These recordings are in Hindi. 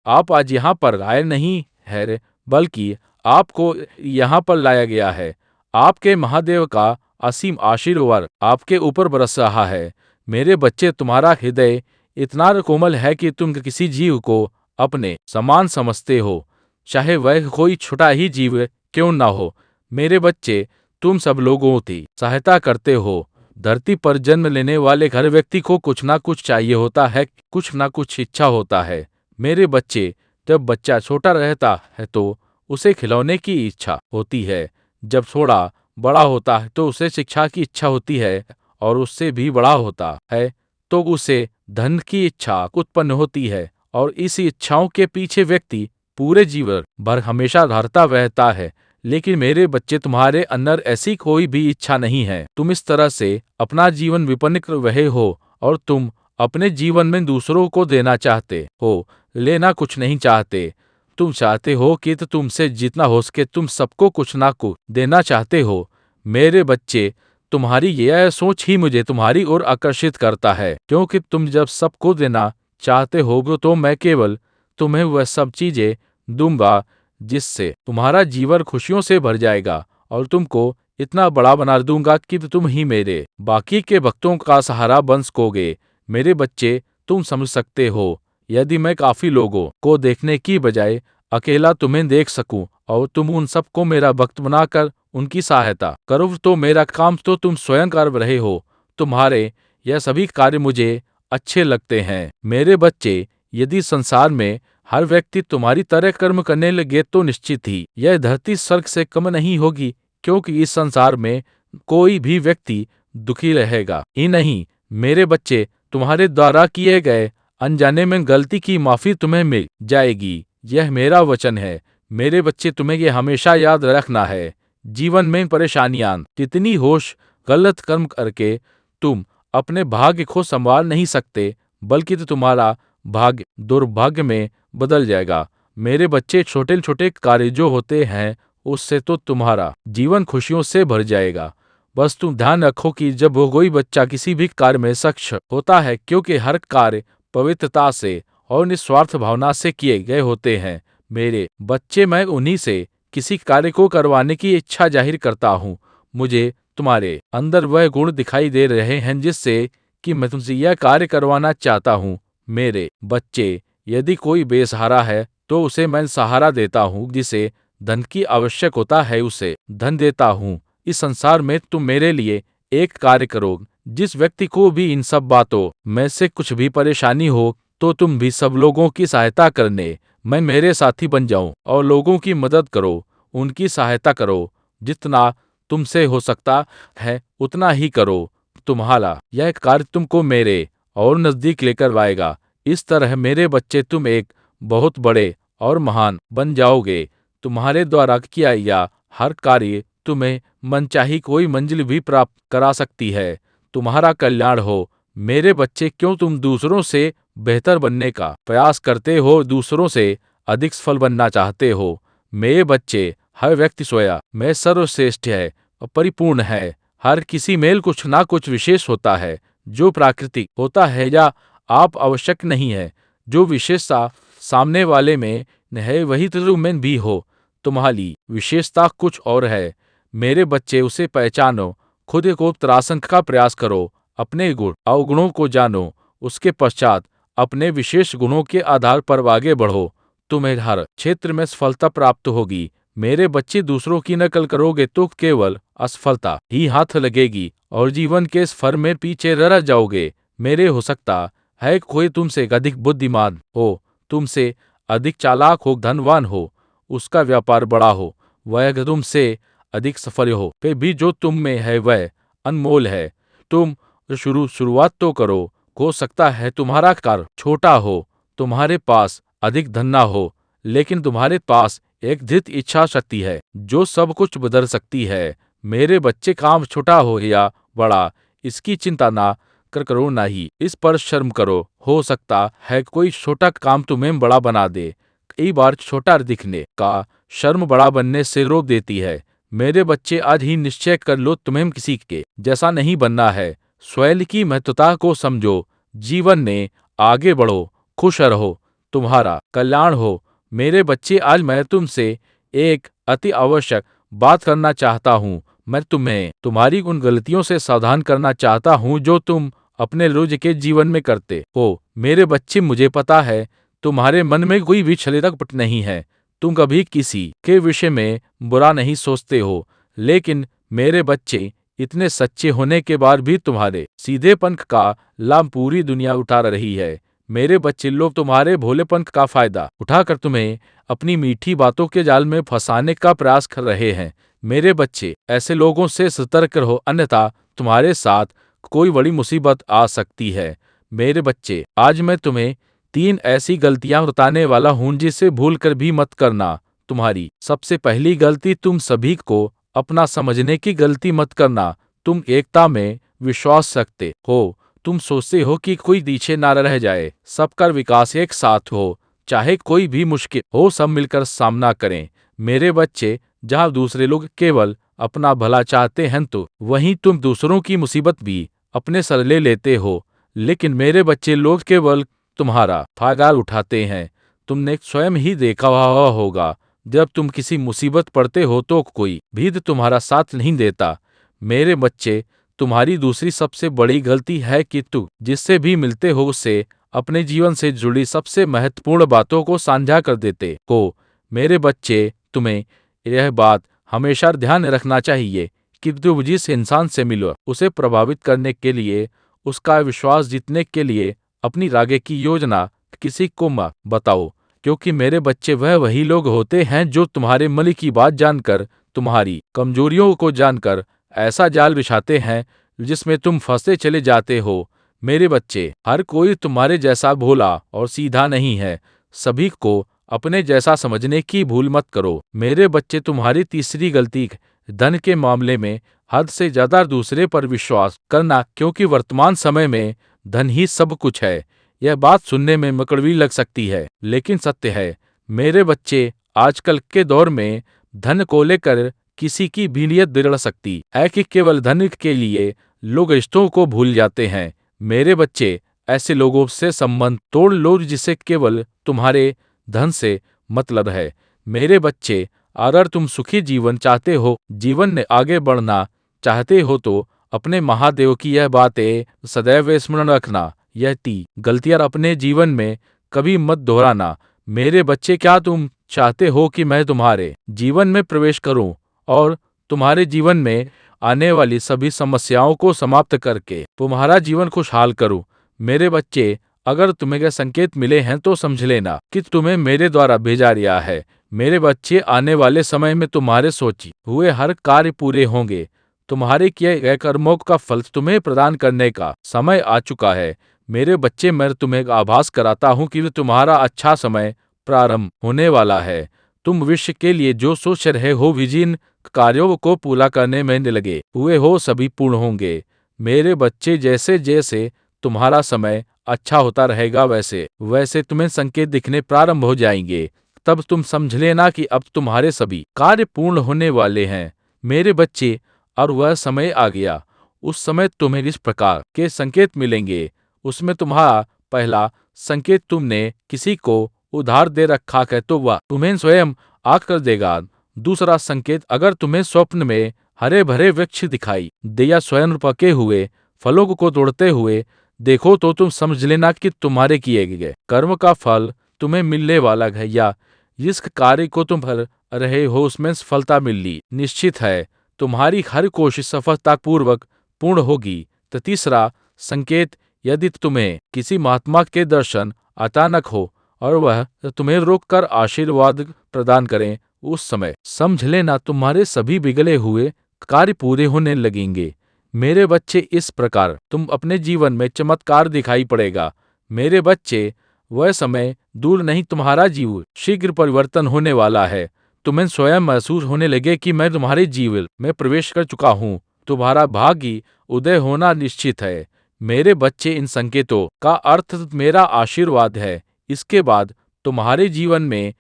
आप आज यहाँ पर आए नहीं है, बल्कि आपको यहाँ पर लाया गया है। आपके महादेव का असीम आशीर्वाद आपके ऊपर बरस रहा है। मेरे बच्चे, तुम्हारा हृदय इतना कोमल है कि तुम किसी जीव को अपने समान समझते हो, चाहे वह कोई छोटा ही जीव क्यों ना हो। मेरे बच्चे, तुम सब लोगों की सहायता करते हो। धरती पर जन्म लेने वाले हर व्यक्ति को कुछ ना कुछ चाहिए होता है, कुछ ना कुछ इच्छा होता है। मेरे बच्चे, जब बच्चा छोटा रहता है तो उसे खिलौने की इच्छा होती है। जब थोड़ा बड़ा होता है तो उसे शिक्षा की इच्छा होती है, और उससे भी बड़ा होता है तो उसे धन की इच्छा उत्पन्न होती है। और इस इच्छाओं के पीछे व्यक्ति पूरे जीवन भर हमेशा दौड़ता रहता है। लेकिन मेरे बच्चे, तुम्हारे अंदर ऐसी कोई भी इच्छा नहीं है। तुम इस तरह से अपना जीवन विपन्न कर रहे हो, और तुम अपने जीवन में दूसरों को देना चाहते हो, लेना कुछ नहीं चाहते। तुम चाहते हो कि तुमसे जितना हो सके तुम सबको कुछ ना कुछ देना चाहते हो। मेरे बच्चे, तुम्हारी यह सोच ही मुझे तुम्हारी ओर आकर्षित करता है, क्योंकि तुम जब सबको देना चाहते हो तो मैं केवल तुम्हें वह सब चीजें दूंगा जिससे तुम्हारा जीवन खुशियों से भर जाएगा, और तुमको इतना बड़ा बना दूंगा कि तुम ही मेरे बाकी के भक्तों का सहारा बन सकोगे। मेरे बच्चे, तुम समझ सकते हो, यदि मैं काफी लोगों को देखने की बजाय अकेला तुम्हें देख सकूं और तुम उन सबको मेरा भक्त बनाकर उनकी सहायता करो, तो मेरा काम तो तुम स्वयं कर रहे हो। तुम्हारे यह सभी कार्य मुझे अच्छे लगते हैं। मेरे बच्चे, यदि संसार में हर व्यक्ति तुम्हारी तरह कर्म करने लगे तो निश्चित ही यह धरती स्वर्ग से कम नहीं होगी, क्योंकि इस संसार में कोई भी व्यक्ति दुखी रहेगा ही नहीं। मेरे बच्चे, तुम्हारे द्वारा किए गए अनजाने में गलती की माफी तुम्हें मिल जाएगी, यह मेरा वचन है। मेरे बच्चे, तुम्हें यह हमेशा याद रखना है, जीवन में परेशानियां कितनी होश गलत कर्म करके तुम अपने भाग्य को संभाल नहीं सकते, बल्कि तुम्हारा भाग्य दुर्भाग्य में बदल जाएगा। मेरे बच्चे, छोटे छोटे कार्य जो होते हैं उससे तो तुम्हारा जीवन खुशियों से भर जाएगा। बस तुम ध्यान रखो कि जब वो कोई बच्चा किसी भी कार्य में सक्षम होता है, क्योंकि हर कार्य पवित्रता से और निस्वार्थ भावना से किए गए होते हैं। मेरे बच्चे, मैं उन्हीं से किसी कार्य को करवाने की इच्छा जाहिर करता हूँ। मुझे तुम्हारे अंदर वह गुण दिखाई दे रहे हैं जिससे कि मैं तुमसे यह कार्य करवाना चाहता हूँ। मेरे बच्चे, यदि कोई बेसहारा है तो उसे मैं सहारा देता हूँ, जिसे धन की आवश्यक होता है उसे धन देता हूँ। इस संसार में तुम मेरे लिए एक कार्य करो। जिस व्यक्ति को भी इन सब बातों में से कुछ भी परेशानी हो, तो तुम भी सब लोगों की सहायता करने मैं मेरे साथी बन जाऊं और लोगों की मदद करो, उनकी सहायता करो। जितना तुमसे हो सकता है उतना ही करो। तुम्हारा यह कार्य तुमको मेरे और नजदीक लेकर आएगा। इस तरह मेरे बच्चे, तुम एक बहुत बड़े और महान बन जाओगे। तुम्हारे द्वारा किया या हर कार्य तुम्हें मनचाही कोई मंजिल भी प्राप्त करा सकती है। तुम्हारा कल्याण हो। मेरे बच्चे, क्यों तुम दूसरों से बेहतर बनने का प्रयास करते हो, दूसरों से अधिक सफल बनना चाहते हो। मेरे बच्चे, हर व्यक्ति स्वयं में सर्वश्रेष्ठ है और परिपूर्ण है। हर किसी में कुछ ना कुछ विशेष होता है, जो प्राकृतिक होता है या आप आवश्यक नहीं है। जो विशेषता सामने वाले में है वही तुम में भी हो। तुम्हारी विशेषता कुछ और है। मेरे बच्चे, उसे पहचानो, खुद को तराशने का प्रयास करो, अपने गुण अवगुणों को जानो, उसके पश्चात अपने विशेष गुणों के आधार पर आगे बढ़ो। तुम्हें हर क्षेत्र में सफलता प्राप्त होगी। मेरे बच्चे, दूसरों की नकल करोगे तो केवल असफलता ही हाथ लगेगी और जीवन के सफर में पीछे रह जाओगे। मेरे हो सकता है कोई तुमसे अधिक बुद्धिमान हो, तुमसे अधिक चालाक हो, धनवान हो, उसका व्यापार बड़ा हो, वह तुमसे अधिक सफल हो, फिर भी जो तुम में है वह अनमोल है। तुम शुरुआत तो करो। हो सकता है तुम्हारा कार्य छोटा हो, तुम्हारे पास अधिक धन ना हो, लेकिन तुम्हारे पास एक दृढ़ इच्छा शक्ति है जो सब कुछ बदल सकती है। मेरे बच्चे, काम छोटा हो या बड़ा, इसकी चिंता ना करो, ना ही इस पर शर्म करो। हो सकता है कोई छोटा काम तुम्हें बड़ा बना दे। कई बार छोटा दिखने का शर्म बड़ा बनने से रोक देती है। मेरे बच्चे, आज ही निश्चय कर लो, तुम्हें किसी के जैसा नहीं बनना है। स्वयं की महत्वता को समझो, जीवन में आगे बढ़ो, खुश रहो। तुम्हारा कल्याण हो। मेरे बच्चे, आज मैं तुमसे एक अति आवश्यक बात करना चाहता हूँ। मैं तुम्हें तुम्हारी उन गलतियों से सावधान करना चाहता हूँ जो तुम अपने रोज के जीवन में करते हो। मेरे बच्चे, मुझे पता है तुम्हारे मन में कोई भी छल कपट नहीं है। तुम कभी किसी के विषय में बुरा नहीं सोचते हो। लेकिन मेरे बच्चे, इतने सच्चे होने के बाद भी तुम्हारे सीधेपन का लाभ पूरी दुनिया उठा रही है। मेरे बच्चे, लोग तुम्हारे भोलेपन का फायदा उठाकर तुम्हें अपनी मीठी बातों के जाल में फंसाने का प्रयास कर रहे हैं। मेरे बच्चे, ऐसे लोगों से सतर्क रहो, अन्यथा तुम्हारे साथ कोई बड़ी मुसीबत आ सकती है। मेरे बच्चे, आज मैं तुम्हें 3 ऐसी गलतियां बताने वाला हूं जिसे भूल कर भी मत करना। तुम्हारी सबसे पहली गलती, तुम सभी को अपना समझने की गलती मत करना। तुम एकता में विश्वास रखते हो। तुम सोचते हो कि कोई पीछे ना रह जाए, सबका विकास एक साथ हो। चाहे कोई भी मुश्किल हो, सब मिलकर सामना करें। मेरे बच्चे, जहाँ दूसरे लोग केवल अपना भला चाहते हैं तो वहीं तुम दूसरों की मुसीबत भी अपने सर ले लेते हो। लेकिन मेरे बच्चे, लोग केवल तुम्हारा फायदा उठाते हैं। तुमने स्वयं ही देखा हुआ होगा, जब तुम किसी मुसीबत पड़ते हो तो कोई भी तुम्हारा साथ नहीं देता। मेरे बच्चे, तुम्हारी दूसरी सबसे बड़ी गलती है कि तुम जिससे भी मिलते हो उससे अपने जीवन से जुड़ी सबसे महत्वपूर्ण बातों को साझा कर देते हो। मेरे बच्चे, तुम्हें यह बात हमेशा ध्यान रखना चाहिए कि तुम जिस इंसान से मिलो उसे प्रभावित करने के लिए, उसका विश्वास जीतने के लिए अपनी आगे की योजना किसी को मत बताओ। क्योंकि मेरे बच्चे, वह वही लोग होते हैं जो तुम्हारे मन की बात जानकर, तुम्हारी कमजोरियों को जानकर ऐसा जाल बिछाते हैं जिसमें तुम फंसते चले जाते हो। मेरे बच्चे, हर कोई तुम्हारे जैसा भोला और सीधा नहीं है। सभी को अपने जैसा समझने की भूल मत करो। मेरे बच्चे, तुम्हारी तीसरी गलती, धन के मामले में हद से ज्यादा दूसरे पर विश्वास करना, क्योंकि वर्तमान समय में धन ही सब कुछ है। यह बात सुनने में कड़वी लग सकती है, लेकिन सत्य है। मेरे बच्चे, आजकल के दौर में धन को लेकर किसी की भी नीयत बिगड़ सकती है कि केवल धन के लिए लोग रिश्तों को भूल जाते हैं। मेरे बच्चे, ऐसे लोगों से संबंध तोड़ लो जिसे केवल तुम्हारे धन से मतलब है। मेरे बच्चे, अगर तुम सुखी जीवन चाहते हो, जीवन में आगे बढ़ना चाहते हो तो अपने महादेव की यह बातें सदैव स्मरण रखना। यह 3 गलतियां अपने जीवन में कभी मत दोहराना। मेरे बच्चे, क्या तुम चाहते हो कि मैं तुम्हारे जीवन में प्रवेश करूं और तुम्हारे जीवन में आने वाली सभी समस्याओं को समाप्त करके तुम्हारा जीवन खुशहाल करूं? मेरे बच्चे, अगर तुम्हें यह संकेत मिले हैं तो समझ लेना कि तुम्हें मेरे द्वारा भेजा गया है। मेरे बच्चे, आने वाले समय में तुम्हारे सोचे हुए हर कार्य पूरे होंगे। तुम्हारे किए गए कर्मों का फल तुम्हें प्रदान करने का समय आ चुका है। मेरे बच्चे, मैं तुम्हें आभास कराता हूँ कि तुम्हारा अच्छा समय प्रारंभ होने वाला है। तुम विश्व के लिए जो सोच रहे हो, जिन कार्यों को पूरा करने में लगे हुए हो, सभी पूर्ण होंगे। मेरे बच्चे, जैसे जैसे तुम्हारा समय अच्छा होता रहेगा, वैसे वैसे तुम्हें संकेत दिखने प्रारंभ हो जाएंगे। तब तुम समझ लेना कि अब तुम्हारे सभी कार्य पूर्ण होने वाले हैं। मेरे बच्चे, और वह समय आ गया। उस समय तुम्हें इस प्रकार के संकेत मिलेंगे। उसमें तुम्हारा पहला संकेत, तुमने किसी को उधार दे रखा है तो वह तुम्हें स्वयं आकर देगा। दूसरा संकेत, अगर तुम्हें स्वप्न में हरे भरे वृक्ष दिखाई दे या स्वयं पके हुए फलों को तोड़ते हुए देखो तो तुम समझ लेना कि तुम्हारे किए गए कर्म का फल तुम्हें मिलने वाला है, या जिस कार्य को तुम कर रहे हो उसमें सफलता मिलनी निश्चित है। तुम्हारी हर कोशिश सफलतापूर्वक पूर्ण होगी। तो तीसरा संकेत, यदि तुम्हें किसी महात्मा के दर्शन अचानक हो और वह तुम्हें रोककर आशीर्वाद प्रदान करें, उस समय समझ लेना तुम्हारे सभी बिगड़े हुए कार्य पूरे होने लगेंगे। मेरे बच्चे, इस प्रकार तुम अपने जीवन में चमत्कार दिखाई पड़ेगा। मेरे बच्चे, वह समय दूर नहीं, तुम्हारा जीवन शीघ्र परिवर्तन होने वाला है। तुम्हें स्वयं महसूस होने लगे कि मैं तुम्हारे जीवन में प्रवेश कर चुका हूँ। तुम्हारा भाग्य उदय होना निश्चित है। मेरे बच्चे, इन संकेतों का अर्थ मेरा आशीर्वाद है। इसके बाद तुम्हारे जीवन में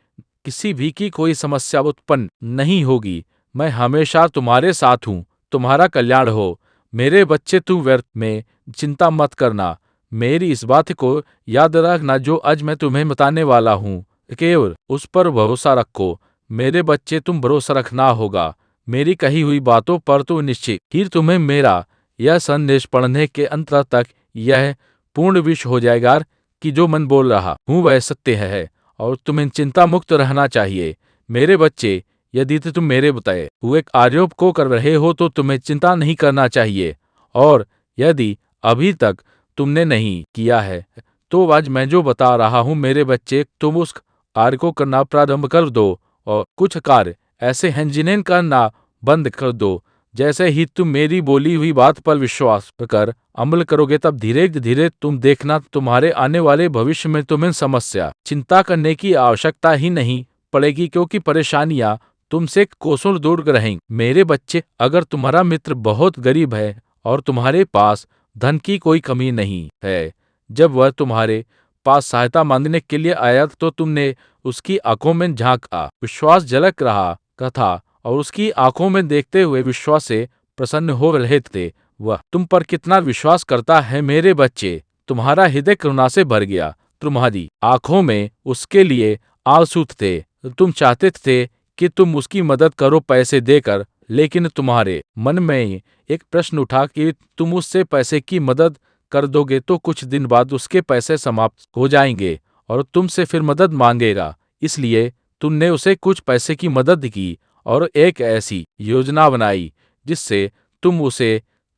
किसी भी की कोई समस्या उत्पन्न नहीं होगी। मैं हमेशा तुम्हारे साथ हूँ। तुम्हारा कल्याण हो। मेरे बच्चे, तुम व्यर्थ में चिंता मत करना। मेरी इस बात को याद रखना जो आज मैं तुम्हें बताने वाला हूँ, केवल उस पर भरोसा रखो। मेरे बच्चे, तुम भरोसा रखना होगा मेरी कही हुई बातों पर, तो निश्चित ही तुम्हें मेरा यह संदेश पढ़ने के अंत तक यह पूर्ण विश्व हो जाएगा कि जो मन बोल रहा हूँ वह सत्य है और तुम्हें चिंता मुक्त रहना चाहिए। मेरे बच्चे, यदि तुम मेरे बताए हुए कार्यों को कर रहे हो तो तुम्हें चिंता नहीं करना चाहिए, और यदि अभी तक तुमने नहीं किया है तो आज मैं जो बता रहा हूँ मेरे बच्चे, तुम उस कार्य को करना प्रारंभ कर दो। और कुछ कार्य ऐसे हैं जिन्हें करना बंद कर दो। जैसे ही तुम मेरी बोली हुई बात पर विश्वास कर अमल करोगे, तब धीरे धीरे तुम देखना तुम्हारे आने वाले भविष्य में तुम्हें समस्या चिंता करने की आवश्यकता ही नहीं पड़ेगी, क्योंकि परेशानियां तुमसे कोसों दूर रहेंगी। मेरे बच्चे, अगर तुम्हारा मित्र बहुत गरीब है और तुम्हारे पास धन की कोई कमी नहीं है, जब वह तुम्हारे पास सहायता मांगने के लिए आया तो तुमने उसकी आंखों में झांका, विश्वास झलक रहा था और उसकी आंखों में देखते हुए विश्वास से प्रसन्न हो रहे थे। वह तुम पर कितना विश्वास करता है मेरे बच्चे। तुम्हारा हृदय करुणा से भर गया, तुम्हारी आंखों में उसके लिए आंसू थे। तुम चाहते थे कि तुम उसकी मदद करो पैसे देकर, लेकिन तुम्हारे मन में एक प्रश्न उठा कि तुम उससे पैसे की मदद कर दोगे तो कुछ दिन बाद उसके पैसे समाप्त हो जाएंगे और तुमसे फिर मदद मांगेगा। इसलिए तुमने उसे कुछ पैसे की मदद की और एक ऐसी योजना बनाई जिससे तुम उसे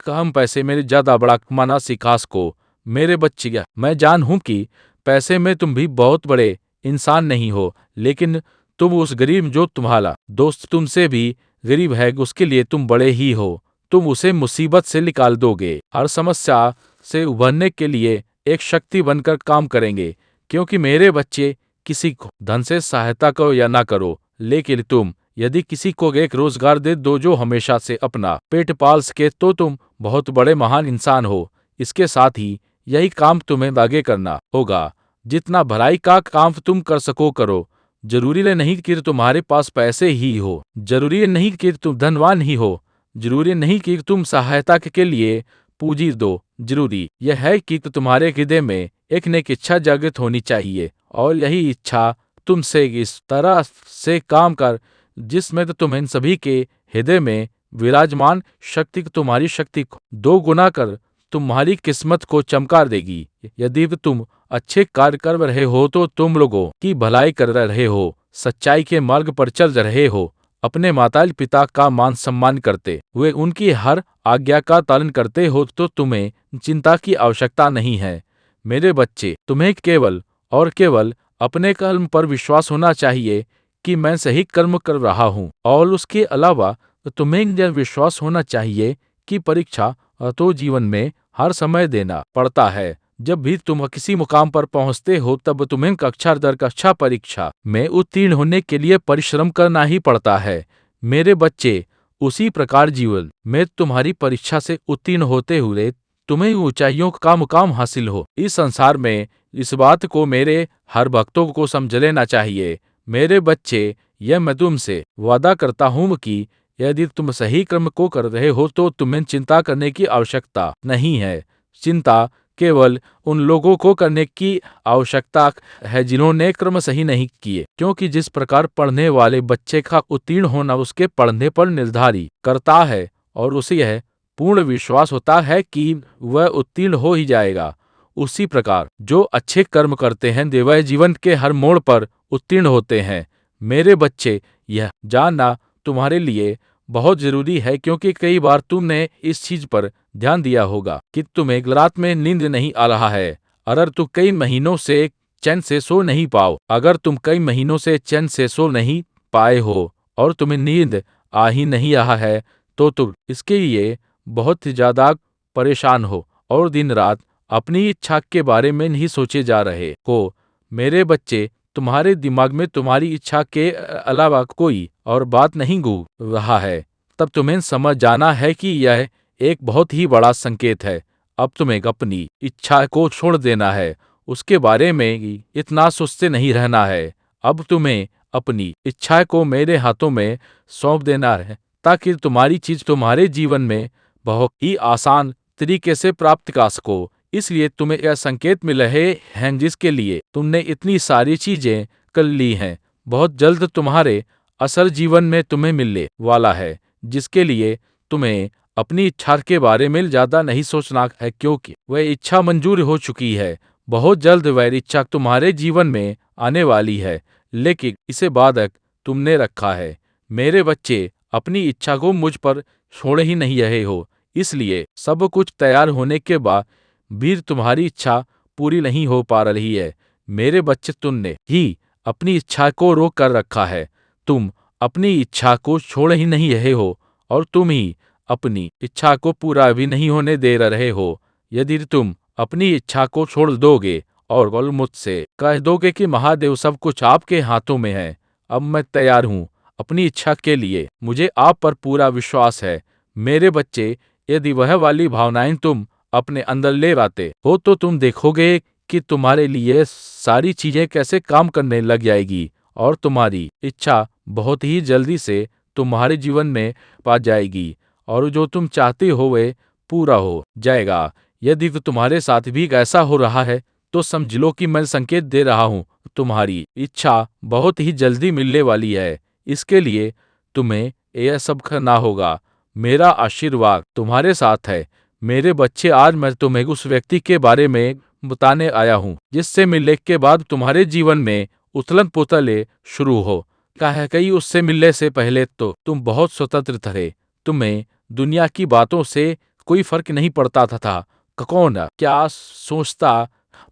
कम पैसे में ज़्यादा बड़ा कमाना सिखा सको। मेरे बच्चे, मैं जान हूं कि पैसे में तुम भी बहुत बड़े इंसान नहीं हो, लेकिन तुम उस गरीब जो तुम्हारा दोस्त तुमसे भी गरीब है उसके लिए तुम बड़े ही हो। तुम उसे मुसीबत से निकाल दोगे, हर समस्या से उभरने के लिए एक शक्ति बनकर काम करेंगे। क्योंकि मेरे बच्चे, किसी को धन से सहायता करो या ना करो, लेकिन तुम यदि किसी को एक रोजगार दे दो जो हमेशा से अपना पेट पाल सके, तो तुम बहुत बड़े महान इंसान हो। इसके साथ ही यही काम तुम्हें आगे करना होगा। जितना भलाई का काम तुम कर सको करो। जरूरी नहीं कि तुम्हारे पास पैसे ही हो, जरूरी नहीं कि तुम धनवान ही हो, जरूरी नहीं कि तुम सहायता के लिए पूंजी दो। जरूरी यह है कि तुम्हारे हृदय में एक नेक इच्छा जागृत होनी चाहिए, और यही इच्छा तुमसे इस तरह से काम कर जिसमें तुम्हें सभी के हृदय में विराजमान शक्ति तुम्हारी शक्ति को दो गुना कर तुम्हारी किस्मत को चमका देगी। यदि तुम अच्छे कार्य कर रहे हो तो तुम लोगों की भलाई कर रहे हो, सच्चाई के मार्ग पर चल रहे हो, अपने माता पिता का मान सम्मान करते हुए उनकी हर आज्ञा का पालन करते हो, तो तुम्हें चिंता की आवश्यकता नहीं है। मेरे बच्चे, तुम्हें केवल और केवल अपने कर्म पर विश्वास होना चाहिए कि मैं सही कर्म कर रहा हूँ, और उसके अलावा तुम्हें यह विश्वास होना चाहिए कि परीक्षा तो जीवन में हर समय देना पड़ता है। जब भी तुम किसी मुकाम पर पहुंचते हो तब तुम्हें कक्षा दर कक्षा परीक्षा में उत्तीर्ण होने के लिए परिश्रम करना ही पड़ता है। मेरे बच्चे, उसी प्रकार जीवन में तुम्हारी परीक्षा से उत्तीर्ण होते हुए तुम्हें ऊंचाइयों का मुकाम हासिल हो। इस संसार में इस बात को मेरे हर भक्तों को समझ लेना चाहिए। मेरे बच्चे, यह मैं तुमसे वादा करता हूँ कि यदि तुम सही कर्म को कर रहे हो तो तुम्हें चिंता करने की आवश्यकता नहीं है। चिंता केवल उन लोगों को करने की आवश्यकता है जिन्होंने कर्म सही नहीं किए, क्योंकि जिस प्रकार पढ़ने वाले बच्चे का उत्तीर्ण होना उसके पढ़ने पर निर्धारित करता है और उसे यह पूर्ण विश्वास होता है कि वह उत्तीर्ण हो ही जाएगा, उसी प्रकार जो अच्छे कर्म करते हैं वह जीवन के हर मोड़ पर उत्तीर्ण होते हैं। मेरे बच्चे, यह जानना तुम्हारे लिए बहुत जरूरी है, क्योंकि कई बार तुमने इस चीज पर ध्यान दिया होगा कि तुम्हें रात में नींद नहीं आ रहा है। अगर तुम कई महीनों से चैन से सो नहीं पाओ, अगर तुम कई महीनों से चैन से सो नहीं पाए हो और तुम्हें नींद आ ही नहीं रहा है, तो तुम इसके लिए बहुत ही ज्यादा परेशान हो और दिन रात अपनी इच्छा के बारे में नहीं सोचे जा रहे हो। मेरे बच्चे, तुम्हारे दिमाग में तुम्हारी इच्छा के अलावा कोई और बात नहीं घूम रहा है, तब तुम्हें समझ जाना है कि यह एक बहुत ही बड़ा संकेत है। अब तुम्हें अपनी इच्छा को छोड़ देना है, उसके बारे में इतना सोचते नहीं रहना है। अब तुम्हें अपनी इच्छा को मेरे हाथों में सौंप देना है, ताकि तुम्हारी चीज तुम्हारे जीवन में बहुत ही आसान तरीके से प्राप्त कर सको। इसलिए तुम्हें यह संकेत मिल रहे हैं जिसके लिए तुमने इतनी सारी चीजें कर ली हैं। बहुत जल्द तुम्हारे असल जीवन में तुम्हें मिलने वाला है जिसके लिए तुम्हें अपनी इच्छा के बारे में ज़्यादा नहीं सोचना है, क्योंकि वह इच्छा मंजूर हो चुकी है। बहुत जल्द वह इच्छा तुम्हारे जीवन में आने वाली है, लेकिन इसे बाधक तुमने रखा है। मेरे बच्चे, अपनी इच्छा को मुझ पर छोड़ ही नहीं रहे हो, इसलिए सब कुछ तैयार होने के बाद भी तुम्हारी इच्छा पूरी नहीं हो पा रही है। मेरे बच्चे, तुमने ही अपनी इच्छा को रोक कर रखा है। तुम अपनी इच्छा को छोड़ ही नहीं रहे हो और तुम ही अपनी इच्छा को पूरा भी नहीं होने दे रहे हो। यदि तुम अपनी इच्छा को छोड़ दोगे और मुझसे कह दोगे कि महादेव, सब कुछ आपके हाथों में है, अब मैं तैयार हूँ अपनी इच्छा के लिए, मुझे आप पर पूरा विश्वास है। मेरे बच्चे, यदि वह वाली भावनाएं तुम अपने अंदर ले आते हो तो तुम देखोगे कि तुम्हारे लिए सारी चीजें कैसे काम करने लग जाएगी और तुम्हारी इच्छा बहुत ही जल्दी से तुम्हारे जीवन में पा जाएगी और जो तुम चाहते हो वह पूरा हो जाएगा। यदि तो तुम्हारे साथ भी ऐसा हो रहा है तो समझ लो कि मैं संकेत दे रहा हूँ, तुम्हारी इच्छा बहुत ही जल्दी मिलने वाली है। इसके लिए तुम्हें यह सब करना होगा। मेरा आशीर्वाद तुम्हारे साथ है। मेरे बच्चे, आज मैं तुम्हें उस व्यक्ति के बारे में बताने आया हूँ जिससे मिलने के बाद तुम्हारे जीवन में उथल पुथल शुरू हो। कहा कहीं उससे मिलने से पहले तो तुम बहुत स्वतंत्र थे। तुम्हें दुनिया की बातों से कोई फर्क नहीं पड़ता था। कौन क्या सोचता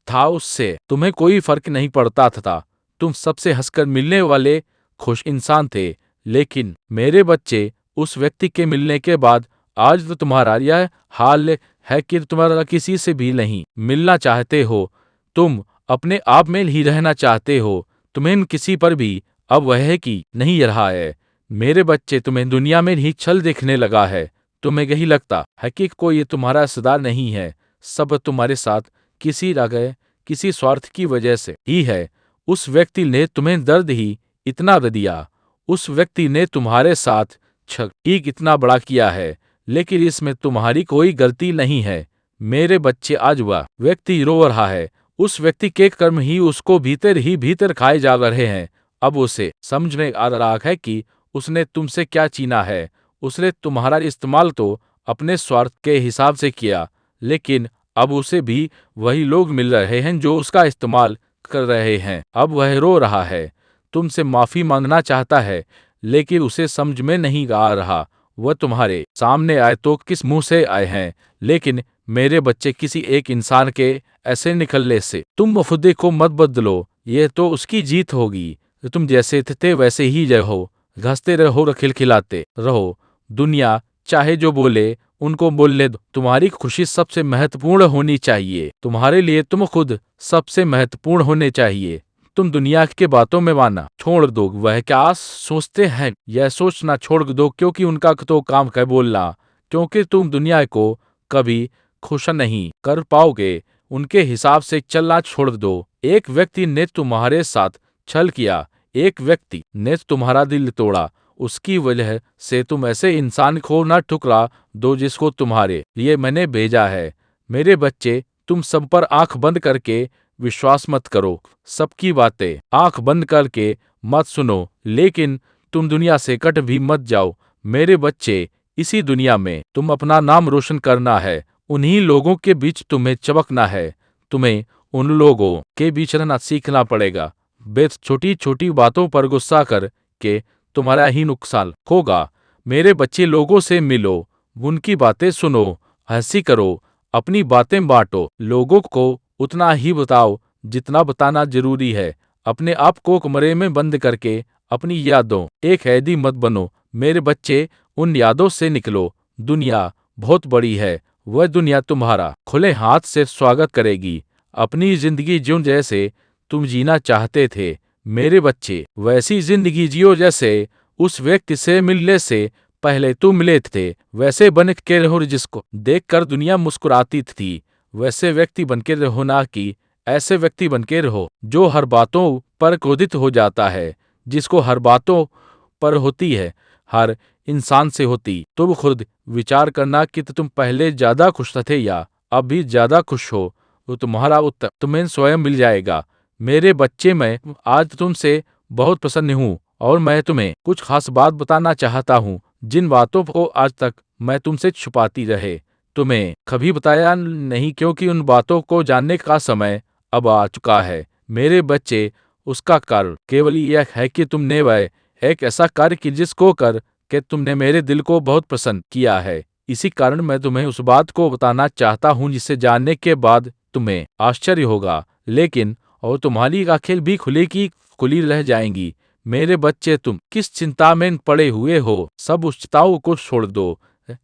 था उससे तुम्हें कोई फर्क नहीं पड़ता था। तुम सबसे हंसकर मिलने वाले खुश इंसान थे। लेकिन मेरे बच्चे, उस व्यक्ति के मिलने के बाद आज तो तुम्हारा यह हाल है कि तुम्हारा किसी से भी नहीं मिलना चाहते हो। तुम अपने आप में ही रहना चाहते हो। तुम्हें किसी पर भी अब वह है कि नहीं रहा है। मेरे बच्चे, तुम्हें दुनिया में ही छल दिखने लगा है। तुम्हें यही लगता है कि कोई तुम्हारा रिश्तेदार नहीं है। सब तुम्हारे साथ किसी जगह किसी स्वार्थ की वजह से ही है। उस व्यक्ति ने तुम्हें दर्द ही इतना दिया। उस व्यक्ति ने तुम्हारे साथ ठीक इतना बड़ा किया है, लेकिन इसमें तुम्हारी कोई गलती नहीं है। मेरे बच्चे, आज वह व्यक्ति रो रहा है। उस व्यक्ति के कर्म ही उसको भीतर ही भीतर खाए जा रहे हैं। अब उसे समझ में आ रहा है कि उसने तुमसे क्या छीना है। उसने तुम्हारा इस्तेमाल तो अपने स्वार्थ के हिसाब से किया, लेकिन अब उसे भी वही लोग मिल रहे हैं जो उसका इस्तेमाल कर रहे हैं। अब वह रो रहा है, तुमसे माफी मांगना चाहता है, लेकिन उसे समझ में नहीं आ रहा वह तुम्हारे सामने आए तो किस मुंह से आए हैं। लेकिन मेरे बच्चे, किसी एक इंसान के ऐसे निकलने से तुम खुद को मत बदलो। यह तो उसकी जीत होगी। तुम जैसे थे वैसे ही रहो, हंसते रहो, खिलखिलाते रहो। दुनिया चाहे जो बोले उनको बोलने दो। तुम्हारी खुशी सबसे महत्वपूर्ण होनी चाहिए। तुम्हारे लिए तुम खुद सबसे महत्वपूर्ण होने चाहिए। तुम दुनिया के बातों में माना छोड़ दो। वह क्या सोचते हैं यह सोचना छोड़ दो, क्योंकि उनका तो काम है बोलना। क्योंकि तुम दुनिया को कभी खुश नहीं कर पाओगे। उनके हिसाब से चलना छोड़ दो। एक व्यक्ति ने तुम्हारे साथ छल किया, एक व्यक्ति ने तुम्हारा दिल तोड़ा। उसकी वजह से तुम ऐसे इंसान को न ठुकरा दो जिसको तुम्हारे लिए मैंने भेजा है। मेरे बच्चे, तुम सब पर आंख बंद करके विश्वास मत करो। सबकी बातें आंख बंद करके मत सुनो, लेकिन तुम दुनिया से कट भी मत जाओ। मेरे बच्चे, इसी दुनिया में तुम अपना नाम रोशन करना है। उन्हीं लोगों के बीच तुम्हें चमकना है। तुम्हें उन लोगों के बीच रहना सीखना पड़ेगा। बेत छोटी छोटी बातों पर गुस्सा कर के तुम्हारा ही नुकसान होगा। मेरे बच्चे, लोगों से मिलो, उनकी बातें सुनो, हंसी करो, अपनी बातें बांटो। लोगों को उतना ही बताओ जितना बताना जरूरी है। अपने आप को कमरे में बंद करके अपनी यादों एक कैदी मत बनो। मेरे बच्चे, उन यादों से निकलो। दुनिया बहुत बड़ी है। वह दुनिया तुम्हारा खुले हाथ से स्वागत करेगी। अपनी जिंदगी जियो जैसे तुम जीना चाहते थे। मेरे बच्चे, वैसी जिंदगी जियो जैसे उस व्यक्ति से मिलने से पहले तुम मिले थे। वैसे बन के रहो जिसको देखकर दुनिया मुस्कुराती थी। वैसे व्यक्ति बनके रहो, ना कि ऐसे व्यक्ति बनके रहो जो हर बातों पर क्रोधित हो जाता है। जिसको हर बातों पर होती है, हर इंसान से होती। तुम खुद विचार करना कि तुम पहले ज्यादा खुश थे या अब भी ज्यादा खुश हो, वो तुम्हारा उत्तर तुम्हें स्वयं मिल जाएगा। मेरे बच्चे, मैं आज तुमसे बहुत प्रसन्न हूँ और मैं तुम्हें कुछ खास बात बताना चाहता हूँ, जिन बातों को आज तक मैं तुमसे छुपाती रहे, तुम्हें कभी बताया नहीं, क्योंकि उन बातों को जानने का समय अब आ चुका है। मेरे बच्चे, उसका कारण केवल यह है कि तुमने वह एक ऐसा कार्य की जिसको कर के तुमने मेरे दिल को बहुत प्रसन्न किया है। इसी कारण मैं तुम्हें उस बात को बताना चाहता हूँ जिसे जानने के बाद तुम्हें आश्चर्य होगा, लेकिन और तुम्हारी आंखें भी खुली की खुली रह जाएंगी। मेरे बच्चे, तुम किस चिंता में पड़े हुए हो, सब उस चिंताओं को छोड़ दो।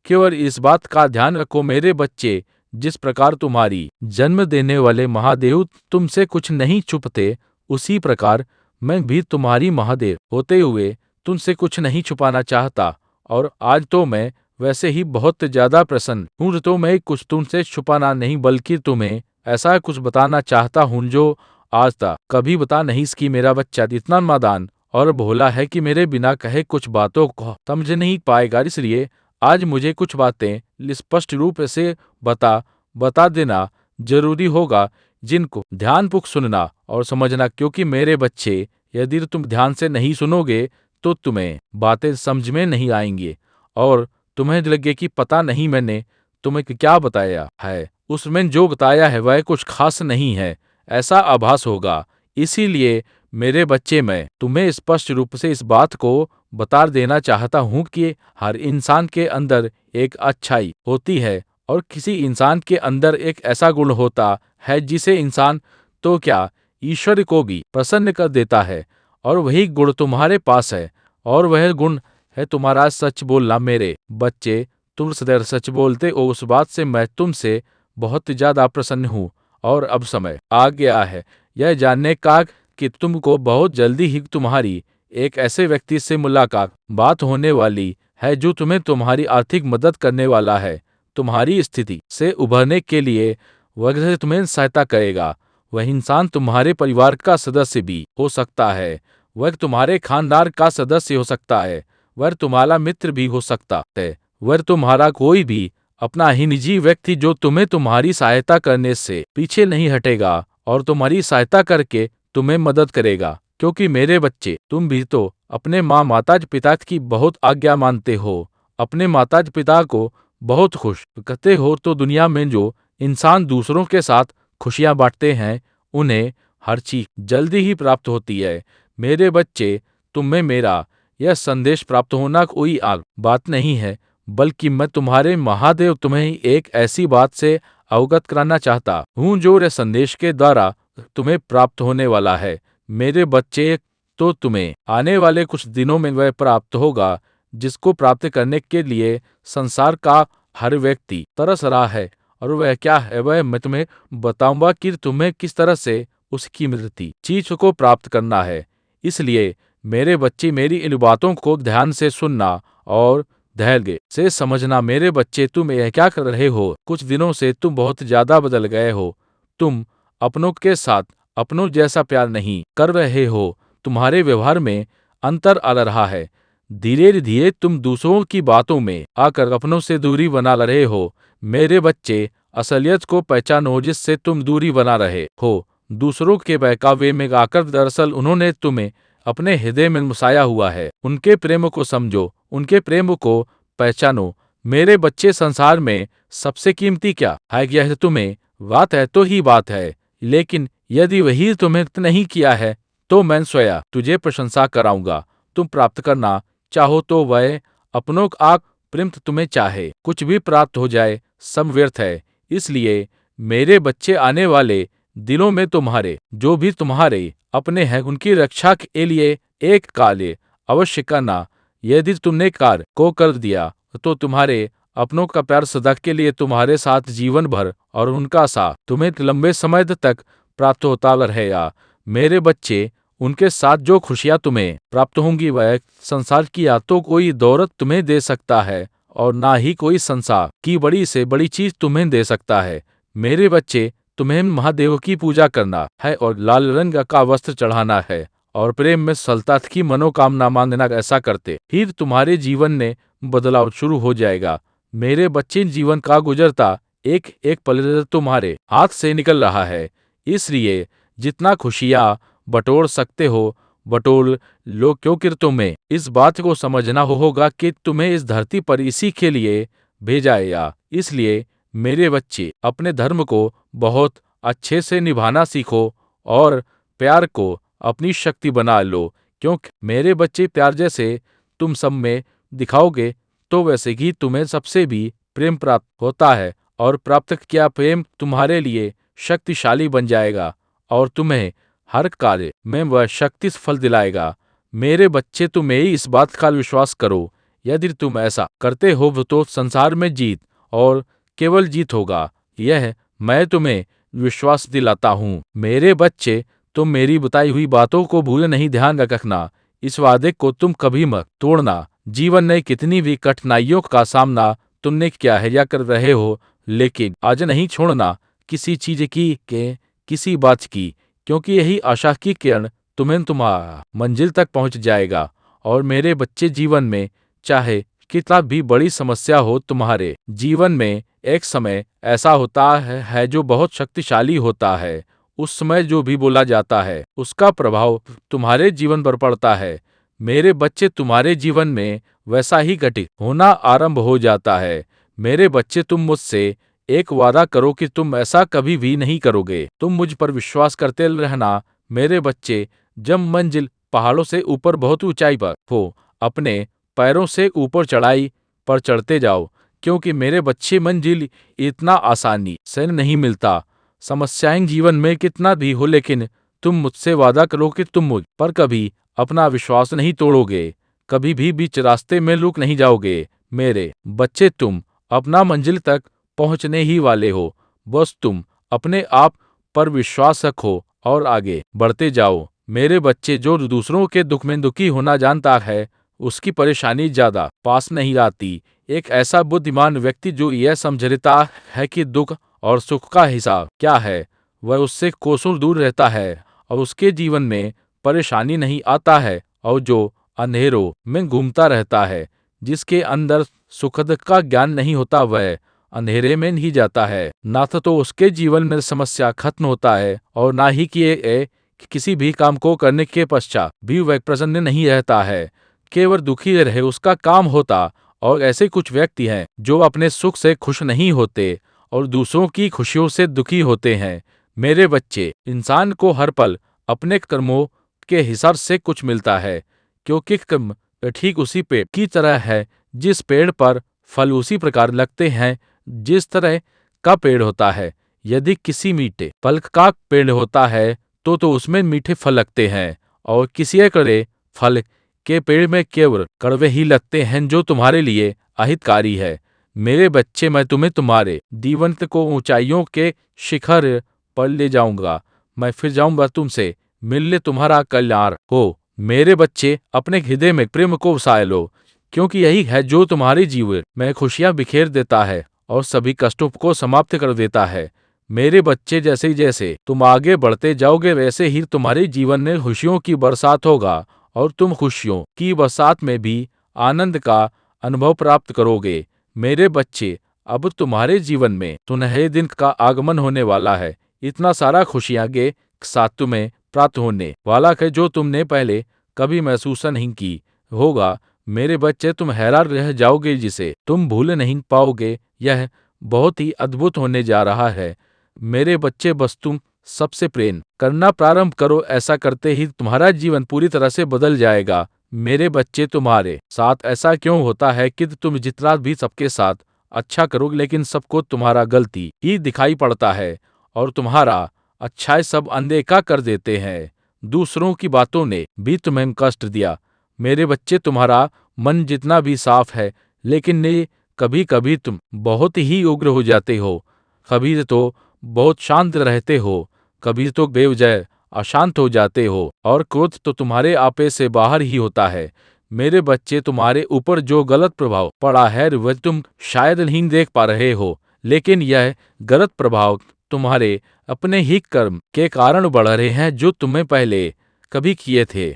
केवल इस बात का ध्यान रखो मेरे बच्चे, जिस प्रकार तुम्हारी जन्म देने वाले महादेव तुमसे कुछ नहीं छुपते, उसी प्रकार मैं भी तुम्हारी महादेव होते हुए तुमसे कुछ नहीं छुपाना चाहता। और आज तो मैं वैसे ही बहुत ज्यादा प्रसन्न हूँ, तो मैं कुछ तुमसे छुपाना नहीं बल्कि तुम्हें ऐसा कुछ बताना चाहता हूँ जो आज तक कभी बता नहीं सकी। मेरा बच्चा इतना नादान और भोला है कि मेरे बिना कहे कुछ बातों को समझ नहीं पाएगा, इसलिए आज मुझे कुछ बातें स्पष्ट रूप से बता बता देना जरूरी होगा, जिनको ध्यानपूर्वक सुनना और समझना, क्योंकि मेरे बच्चे, यदि तुम ध्यान से नहीं सुनोगे तो तुम्हें बातें समझ में नहीं आएंगी और तुम्हें लगे कि पता नहीं मैंने तुम्हें क्या बताया है, उसमें जो बताया है वह कुछ खास नहीं है, ऐसा आभास होगा। इसीलिए मेरे बच्चे, मैं तुम्हें स्पष्ट रूप से इस बात को बता देना चाहता हूँ कि हर इंसान के अंदर एक अच्छाई होती है और किसी इंसान के अंदर एक ऐसा गुण होता है जिसे इंसान तो क्या, ईश्वर को भी प्रसन्न कर देता है, और वही गुण तुम्हारे पास है, और वह गुण है तुम्हारा सच बोलना। मेरे बच्चे, तुम सदैव सच बोलते हो, उस बात से मैं तुमसे बहुत ज्यादा प्रसन्न हूँ। और अब समय आ गया है यह जानने का कि तुमको बहुत जल्दी ही तुम्हारी एक ऐसे व्यक्ति से मुलाकात बात होने वाली है जो तुम्हें तुम्हारी आर्थिक मदद करने वाला है। तुम्हारी स्थिति से उभरने के लिए वह तुम्हें सहायता करेगा। वह इंसान तुम्हारे परिवार का सदस्य भी हो सकता है, वह तुम्हारे खानदान का सदस्य हो सकता है, वह तुम्हारा मित्र भी हो सकता है, वह तुम्हारा कोई भी अपना ही निजी व्यक्ति जो तुम्हें तुम्हारी सहायता करने से पीछे नहीं हटेगा और तुम्हारी सहायता करके तुम्हें मदद करेगा। क्योंकि मेरे बच्चे, तुम भी तो अपने माता पिता की बहुत आज्ञा मानते हो, अपने माता पिता को बहुत खुश करते हो, तो दुनिया में जो इंसान दूसरों के साथ खुशियां बांटते हैं उन्हें हर चीज जल्दी ही प्राप्त होती है। मेरे बच्चे, तुम्हें मेरा यह संदेश प्राप्त होना कोई आग बात नहीं है, बल्कि मैं तुम्हारे महादेव तुम्हें एक ऐसी बात से अवगत कराना चाहता हूँ जो रे संदेश के द्वारा तुम्हें प्राप्त होने वाला है। मेरे बच्चे, तो तुम्हें आने वाले कुछ दिनों में वह प्राप्त होगा जिसको प्राप्त करने के लिए संसार का हर व्यक्ति तरस रहा है, और वह क्या है वह मैं तुम्हें बताऊंगा कि तुम्हें किस तरह से उसकी मिलती चीज को प्राप्त करना है। इसलिए मेरे बच्चे, मेरी इन बातों को ध्यान से सुनना और धैर्य से समझना। मेरे बच्चे, तुम यह क्या कर रहे हो? कुछ दिनों से तुम बहुत ज्यादा बदल गए हो। तुम अपनों के साथ अपनों जैसा प्यार नहीं कर रहे हो, तुम्हारे व्यवहार में अंतर आ रहा है। धीरे धीरे तुम दूसरों की बातों में आकर अपनों से दूरी बना रहे हो। मेरे बच्चे, असलियत को पहचानो जिससे तुम दूरी बना रहे हो। दूसरों के बहकावे में आकर दरअसल उन्होंने तुम्हें अपने हृदय में बसाया हुआ है। उनके प्रेम को समझो, उनके प्रेम को पहचानो। मेरे बच्चे, संसार में सबसे कीमती क्या है? यह तुम्हें बात है तो ही बात है, लेकिन यदि वही तुम्हें नहीं किया है तो मैं स्वयं तुझे प्रशंसा कराऊंगा। तुम प्राप्त करना चाहो तो वह अपनों का प्रेम तुम्हें चाहे कुछ भी प्राप्त हो जाए, सब व्यर्थ है। इसलिए मेरे बच्चे, आने वाले दिनों में तुम्हारे जो भी तुम्हारे अपने हैं उनकी रक्षा के लिए एक कार्य अवश्य करना। यदि तुमने कार्य को कर दिया तो तुम्हारे अपनों का प्यार सदा के लिए तुम्हारे साथ जीवन भर और उनका साथ तुम्हें लंबे समय तक प्राप्त होता रहेगा। मेरे बच्चे, उनके साथ जो खुशियां तुम्हें प्राप्त होंगी वह संसार की या तो कोई दौलत तुम्हें दे सकता है और ना ही कोई संसार की बड़ी से बड़ी चीज तुम्हें दे सकता है। मेरे बच्चे, तुम्हें महादेव की पूजा करना है और लाल रंग का वस्त्र चढ़ाना है और प्रेम में सलता की मनोकामना मांगना। ऐसा करते फिर तुम्हारे जीवन में बदलाव शुरू हो जाएगा। मेरे बच्चे, जीवन का गुजरता एक एक पल तुम्हारे हाथ से निकल रहा है। इसलिए जितना खुशियाँ बटोर सकते हो बटोर लो, क्योंकि तुम्हें इस बात को समझना होगा कि तुम्हें इस धरती पर इसी के लिए भेजा गया। इसलिए मेरे बच्चे, अपने धर्म को बहुत अच्छे से निभाना सीखो और प्यार को अपनी शक्ति बना लो, क्योंकि मेरे बच्चे प्यार जैसे तुम सब में दिखाओगे तो वैसे ही तुम्हें सबसे भी प्रेम प्राप्त होता है, और प्राप्त किया प्रेम तुम्हारे लिए शक्तिशाली बन जाएगा और तुम्हें हर कार्य में वह शक्ति फल दिलाएगा। मेरे बच्चे, तुम मेरी इस बात का विश्वास करो। यदि तुम ऐसा करते हो तो संसार में जीत और केवल जीत होगा, यह मैं तुम्हें विश्वास दिलाता हूँ। मेरे बच्चे, तुम मेरी बताई हुई बातों को भूल नहीं, ध्यान रखना। इस वादे को तुम कभी मत तोड़ना। जीवन में कितनी भी कठिनाइयों का सामना तुमने किया है या कर रहे हो, लेकिन आज नहीं छोड़ना किसी चीज की के किसी बात की, क्योंकि यही आशा की किरण तुम्हें तुम्हारा मंजिल तक पहुंच जाएगा। और मेरे बच्चे, जीवन में चाहे कितना भी बड़ी समस्या हो, तुम्हारे जीवन में एक समय ऐसा होता है जो बहुत शक्तिशाली होता है। उस समय जो भी बोला जाता है उसका प्रभाव तुम्हारे जीवन पर पड़ता है। मेरे बच्चे, तुम्हारे जीवन में वैसा ही घटित होना आरंभ हो जाता है। मेरे बच्चे, तुम मुझसे एक वादा करो कि तुम ऐसा कभी भी नहीं करोगे। तुम मुझ पर विश्वास करते रहना। मेरे बच्चे, जब मंजिल पहाड़ों से ऊपर बहुत ऊंचाई पर हो, अपने पैरों से ऊपर चढ़ाई पर चढ़ते जाओ, क्योंकि मेरे बच्चे मंजिल इतना आसानी से नहीं मिलता। समस्याएं जीवन में कितना भी हो, लेकिन तुम मुझसे वादा करो कि तुम मुझ पर कभी अपना विश्वास नहीं तोड़ोगे, कभी भी बीच रास्ते में रुक नहीं जाओगे। मेरे बच्चे, तुम अपना मंजिल तक पहुंचने ही वाले हो। बस तुम अपने आप पर विश्वास रखो और आगे बढ़ते जाओ। मेरे बच्चे, जो दूसरों के दुख में दुखी होना जानता है, उसकी परेशानी ज्यादा पास नहीं आती। एक ऐसा बुद्धिमान व्यक्ति जो यह समझता है कि दुख और सुख का हिसाब क्या है, वह उससे कोसों दूर रहता है और उसके जीवन में परेशानी नहीं आता है। और जो अंधेरों में घूमता रहता है, जिसके अंदर सुखद का ज्ञान नहीं होता, वह अंधेरे में नहीं जाता है। ना तो उसके जीवन में समस्या खत्म होता है और ना ही कि किसी भी काम को करने के पश्चात भी वह प्रसन्न नहीं रहता है, केवल दुखी रहे उसका काम होता। और ऐसे कुछ व्यक्ति हैं जो अपने सुख से खुश नहीं होते और दूसरों की खुशियों से दुखी होते हैं। मेरे बच्चे, इंसान को हर पल अपने कर्मों के हिसाब से कुछ मिलता है, क्योंकि कर्म ठीक उसी पेड़ की तरह है, जिस पेड़ पर फल उसी प्रकार लगते हैं जिस तरह का पेड़ होता है। यदि किसी मीठे फल का पेड़ होता है तो उसमें मीठे फल लगते हैं, और किसी कड़वे फल के पेड़ में केवल कड़वे ही लगते हैं, जो तुम्हारे लिए अहितकारी है। मेरे बच्चे, मैं तुम्हें तुम्हारे जीवन को ऊंचाइयों के शिखर पर ले जाऊंगा। मैं फिर जाऊंगा तुमसे मिलने, तुम्हारा कल्याण हो। मेरे बच्चे, अपने हृदय में प्रेम को बसा लो, क्योंकि यही है जो तुम्हारे जीवन में खुशियां बिखेर देता है और सभी कष्टों को समाप्त कर देता है। मेरे बच्चे, जैसे जैसे तुम आगे बढ़ते जाओगे, वैसे ही तुम्हारे जीवन में खुशियों की बरसात होगा और तुम खुशियों की बरसात में भी आनंद का अनुभव प्राप्त करोगे। मेरे बच्चे, अब तुम्हारे जीवन में सुनहरे दिन का आगमन होने वाला है। इतना सारा खुशियां के साथ तुम्हें प्राप्त होने वाला है जो तुमने पहले कभी महसूस नहीं की होगा। मेरे बच्चे, तुम हैरान रह जाओगे, जिसे तुम भूल नहीं पाओगे। यह बहुत ही अद्भुत होने जा रहा है। मेरे बच्चे, बस तुम सबसे प्रेम करना प्रारंभ करो। ऐसा करते ही तुम्हारा जीवन पूरी तरह से बदल जाएगा। मेरे बच्चे, तुम्हारे साथ ऐसा क्यों होता है कि तुम जितना भी सबके साथ अच्छा करोगे, लेकिन सबको तुम्हारा गलती ही दिखाई पड़ता है और तुम्हारा अच्छाई सब अनदेखा कर देते हैं। दूसरों की बातों ने भी तुम्हें कष्ट दिया। मेरे बच्चे, तुम्हारा मन जितना भी साफ है, लेकिन कभी कभी तुम बहुत ही उग्र हो जाते हो। कभी तो बहुत शांत रहते हो, कभी तो बेवजह अशांत हो जाते हो, और क्रोध तो तुम्हारे आपे से बाहर ही होता है। मेरे बच्चे, तुम्हारे ऊपर जो गलत प्रभाव पड़ा है वह तुम शायद नहीं देख पा रहे हो, लेकिन यह गलत प्रभाव तुम्हारे अपने ही कर्म के कारण बढ़ रहे हैं जो तुमने पहले कभी किए थे।